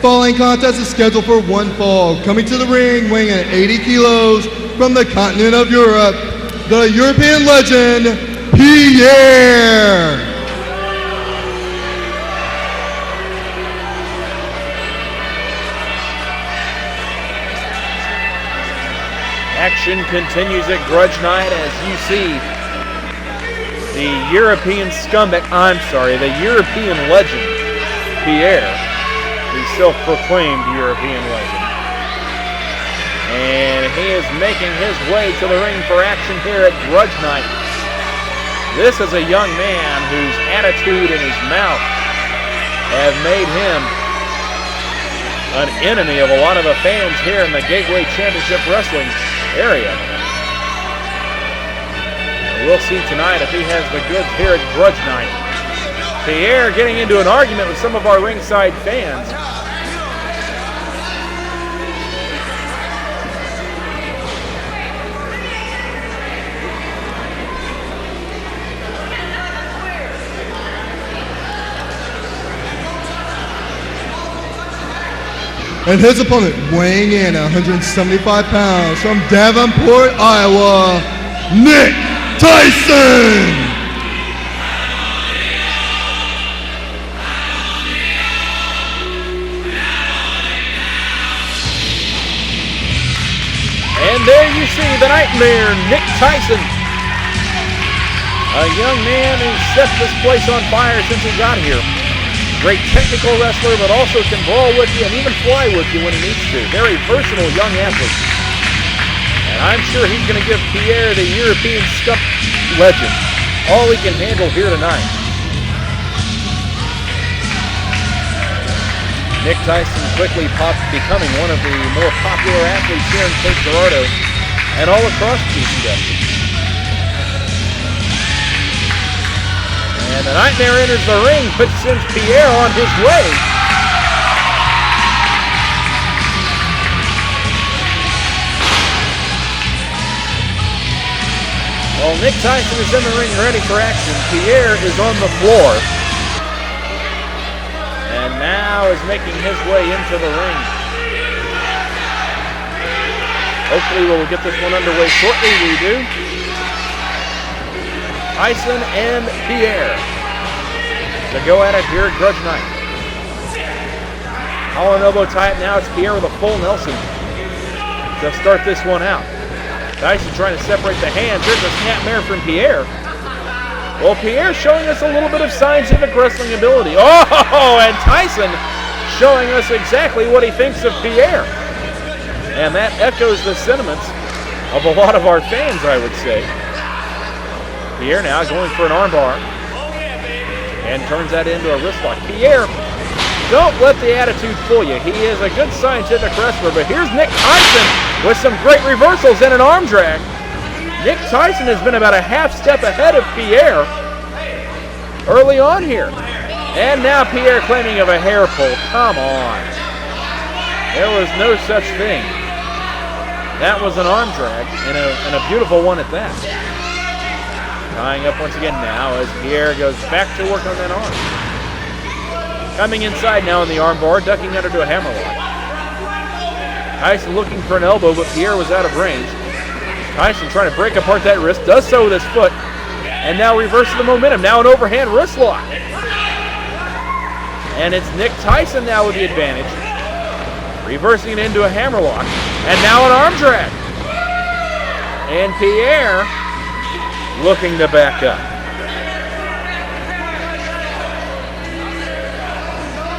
Falling contest is scheduled for one fall. Coming to the ring, weighing in at 80 kilos from the continent of Europe, the European legend, Pierre. Action continues at Grudge Night as you see the European legend, Pierre, the self-proclaimed European legend. And he is making his way to the ring for action here at Grudge Night. This is a young man whose attitude and his mouth have made him an enemy of a lot of the fans here in the Gateway Championship Wrestling area. We'll see tonight if he has the goods here at Grudge Night. Pierre getting into an argument with some of our ringside fans. And his opponent, weighing in at 175 pounds from Davenport, Iowa, Nick Tyson! And there you see the Nightmare, Nick Tyson. A young man who set this place on fire since he got here. Great technical wrestler, but also can brawl with you and even fly with you when he needs to. Very versatile young athlete. And I'm sure he's going to give Pierre, the European Stump legend, all he can handle here tonight. Nick Tyson quickly becoming one of the more popular athletes here in Cape Girardeau and all across GCW. And the Nightmare enters the ring, but sends Pierre on his way. While Nick Tyson is in the ring ready for action, Pierre is on the floor. And now is making his way into the ring. Hopefully we'll get this one underway shortly. We do. Tyson and Pierre to go at it here at Grudge Night. Collar and elbow tie-up now. It's Pierre with a full Nelson to start this one out. Tyson trying to separate the hands. Here's a snapmare from Pierre. Well, Pierre showing us a little bit of scientific wrestling ability. Oh, and Tyson showing us exactly what he thinks of Pierre. And that echoes the sentiments of a lot of our fans, I would say. Pierre now going for an armbar and turns that into a wrist lock. Pierre, don't let the attitude fool you. He is a good scientific wrestler, but here's Nick Tyson with some great reversals and an arm drag. Nick Tyson has been about a half step ahead of Pierre early on here. And now Pierre claiming of a hair pull. Come on. There was no such thing. That was an arm drag and a beautiful one at that. Tying up once again now as Pierre goes back to work on that arm. Coming inside now in the arm bar, ducking under to a hammerlock. Tyson looking for an elbow, but Pierre was out of range. Tyson trying to break apart that wrist, does so with his foot, and now reverses the momentum. Now an overhand wrist lock. And it's Nick Tyson now with the advantage. Reversing it into a hammerlock, and now an arm drag. And Pierre looking to back up.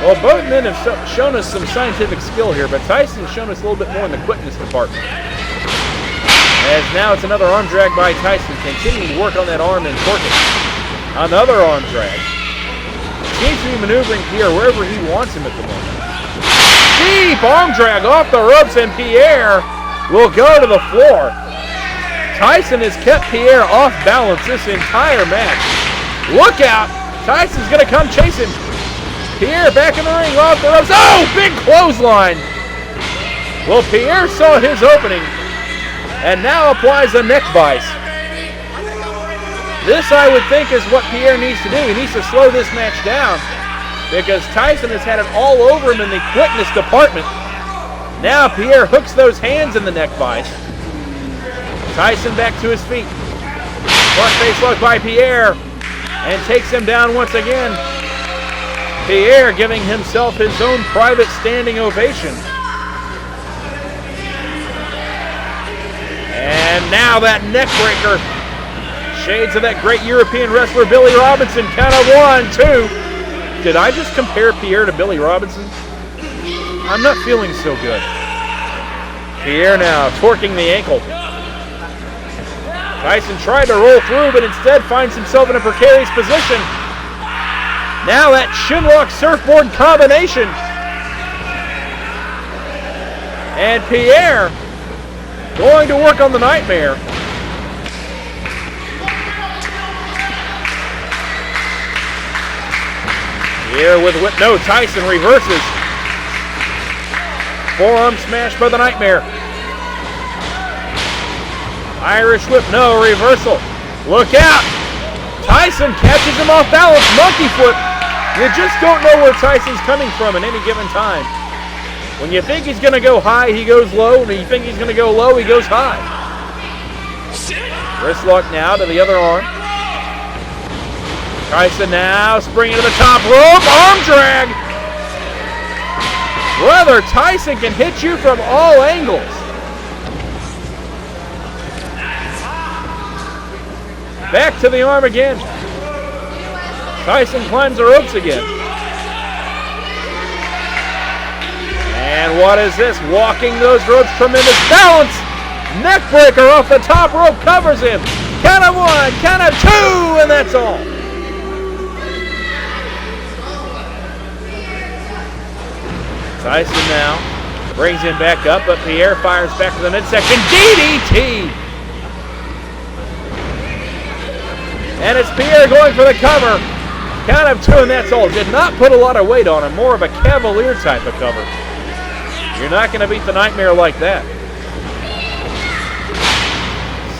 Well, both men have shown us some scientific skill here, but Tyson's shown us a little bit more in the quickness department. As now it's another arm drag by Tyson, continuing to work on that arm and torquing. Another arm drag. Seems to be maneuvering Pierre wherever he wants him at the moment. Deep arm drag off the ropes, and Pierre will go to the floor. Tyson has kept Pierre off balance this entire match. Look out! Tyson's going to come chase him. Pierre back in the ring, off the ropes. Oh, big clothesline. Well, Pierre saw his opening and now applies a neck vice. This, I would think, is what Pierre needs to do. He needs to slow this match down because Tyson has had it all over him in the quickness department. Now Pierre hooks those hands in the neck vise. Tyson back to his feet. Front face lock by Pierre, and takes him down once again. Pierre giving himself his own private standing ovation. And now that neck breaker. Shades of that great European wrestler Billy Robinson. Count of 1, 2. Did I just compare Pierre to Billy Robinson? I'm not feeling so good. Pierre now torquing the ankle. Tyson tried to roll through, but instead finds himself in a precarious position. Now that shinlock surfboard combination. And Pierre going to work on the Nightmare. Pierre with whip. No, Tyson reverses. Forearm smash by the Nightmare. Irish whip. No, reversal. Look out. Tyson catches him off balance. Monkey foot. You just don't know where Tyson's coming from at any given time. When you think he's going to go high, he goes low. When you think he's going to go low, he goes high. Wrist lock now to the other arm. Tyson now springing to the top rope. Arm drag. Brother, Tyson can hit you from all angles. Back to the arm again. Tyson climbs the ropes again. And what is this? Walking those ropes, tremendous balance. Neck breaker off the top rope, covers him. Count of 1, count of 2, and that's all. Tyson now brings him back up, but Pierre fires back to the midsection. DDT! And it's Pierre going for the cover. Count of 2, and that's all. Did not put a lot of weight on him. More of a cavalier type of cover. You're not going to beat the Nightmare like that.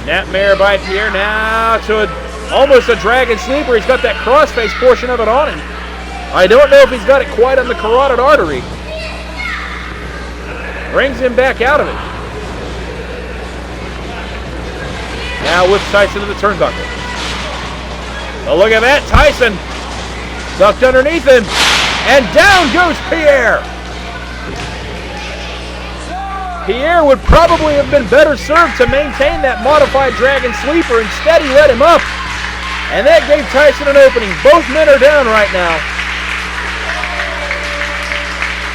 Snapmare by Pierre now to almost a dragon sleeper. He's got that crossface portion of it on him. I don't know if he's got it quite on the carotid artery. Brings him back out of it. Now whips Tyson to the turnbuckle. Oh, look at that. Tyson ducked underneath him. And down goes Pierre. Pierre would probably have been better served to maintain that modified dragon sleeper. Instead, he let him up. And that gave Tyson an opening. Both men are down right now.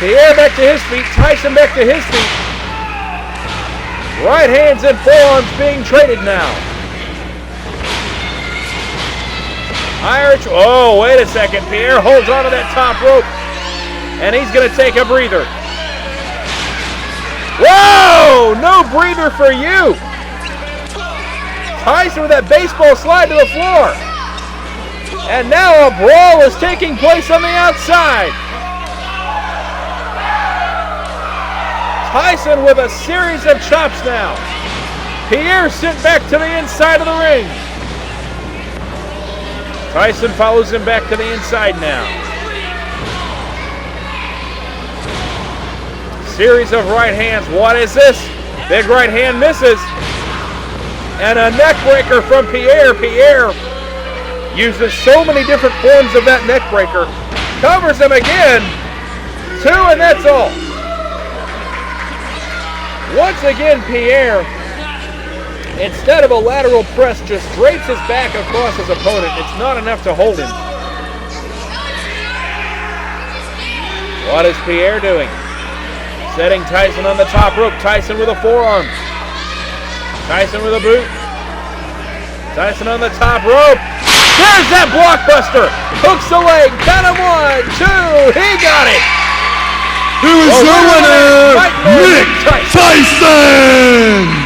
Pierre back to his feet. Tyson back to his feet. Right hands and forearms being traded now. Irish. Oh, wait a second. Pierre holds onto that top rope. And he's going to take a breather. Whoa! No breather for you. Tyson with that baseball slide to the floor. And now a brawl is taking place on the outside. Tyson with a series of chops now. Pierre sent back to the inside of the ring. Tyson follows him back to the inside now. Series of right hands. What is this? Big right hand misses. And a neck breaker from Pierre. Pierre uses so many different forms of that neck breaker. Covers him again. 2, and that's all. Once again, Pierre, instead of a lateral press, just drapes his back across his opponent. It's not enough to hold him. What is Pierre doing? Setting Tyson on the top rope. Tyson with a forearm. Tyson with a boot. Tyson on the top rope. There's that blockbuster. Hooks the leg. Count of 1, 2. He got it. Who is the winner? Nick Tyson!